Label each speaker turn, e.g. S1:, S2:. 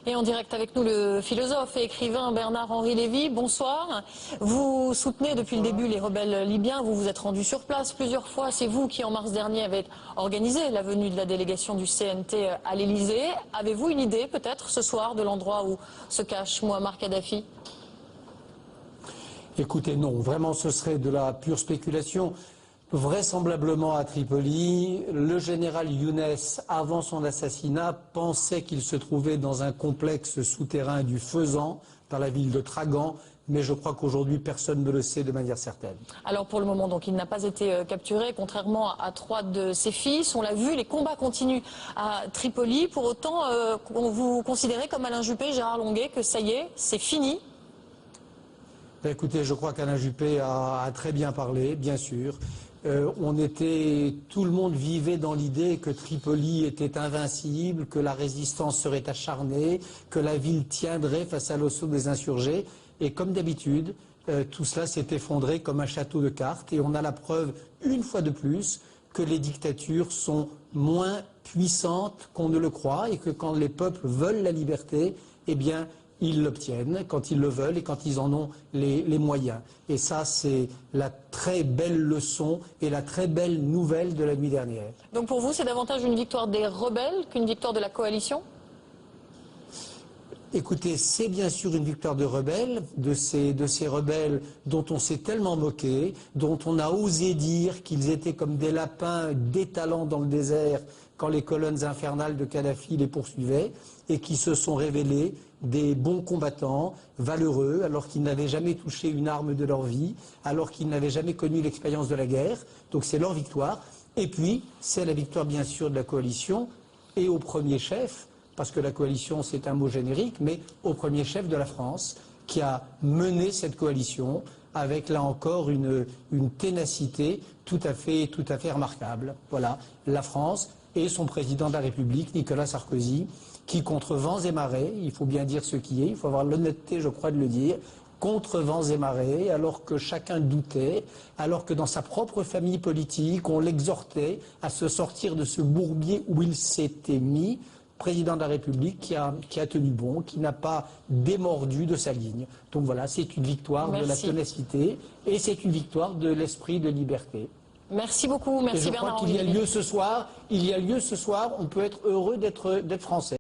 S1: Et en direct avec nous, le philosophe et écrivain Bernard-Henri Lévy. Bonsoir. Vous soutenez depuis le début les rebelles libyens. Vous vous êtes rendu sur place plusieurs fois. C'est vous qui, en mars dernier, avez organisé la venue de la délégation du CNT à l'Elysée. Avez-vous une idée, peut-être, ce soir, de l'endroit où se cache Mouammar Kadhafi?
S2: Écoutez, non. Vraiment, ce serait de la pure spéculation. Vraisemblablement à Tripoli, le général Younes, avant son assassinat, pensait qu'il se trouvait dans un complexe souterrain du Faisan, dans la ville de Tragan, mais je crois qu'aujourd'hui personne ne le sait de manière certaine.
S1: Alors pour le moment, donc, il n'a pas été capturé, contrairement à 3 de ses fils. On l'a vu, les combats continuent à Tripoli. Pour autant, vous considérez comme Alain Juppé, Gérard Longuet, que ça y est, c'est fini?
S2: Écoutez, je crois qu'Alain Juppé a très bien parlé, bien sûr. Tout le monde vivait dans l'idée que Tripoli était invincible, que la résistance serait acharnée, que la ville tiendrait face à l'assaut des insurgés. Et comme d'habitude, tout cela s'est effondré comme un château de cartes. Et on a la preuve, une fois de plus, que les dictatures sont moins puissantes qu'on ne le croit et que quand les peuples veulent la liberté, eh bien, ils l'obtiennent quand ils le veulent et quand ils en ont les moyens. Et ça, c'est la très belle leçon et la très belle nouvelle de la nuit dernière.
S1: Donc pour vous, c'est davantage une victoire des rebelles qu'une victoire de la coalition?
S2: Écoutez, c'est bien sûr une victoire de rebelles, de ces rebelles dont on s'est tellement moqué, dont on a osé dire qu'ils étaient comme des lapins détalant dans le désert quand les colonnes infernales de Kadhafi les poursuivaient, et qui se sont révélés des bons combattants, valeureux, alors qu'ils n'avaient jamais touché une arme de leur vie, alors qu'ils n'avaient jamais connu l'expérience de la guerre. Donc c'est leur victoire. Et puis, c'est la victoire bien sûr de la coalition, et au premier chef, parce que la coalition c'est un mot générique, mais au premier chef de la France, qui a mené cette coalition avec là encore une ténacité tout à fait remarquable. Voilà, la France et son président de la République, Nicolas Sarkozy, qui contre vents et marées, il faut bien dire ce qui est, il faut avoir l'honnêteté, je crois, de le dire, contre vents et marées, alors que chacun doutait, alors que dans sa propre famille politique, on l'exhortait à se sortir de ce bourbier où il s'était mis, président de la République qui a tenu bon, qui n'a pas démordu de sa ligne. Donc voilà, c'est une victoire de la ténacité et c'est une victoire de l'esprit de liberté.
S1: Merci beaucoup, merci Bernard-Henri Lévy.
S2: Il y a lieu ce soir, on peut être heureux d'être français.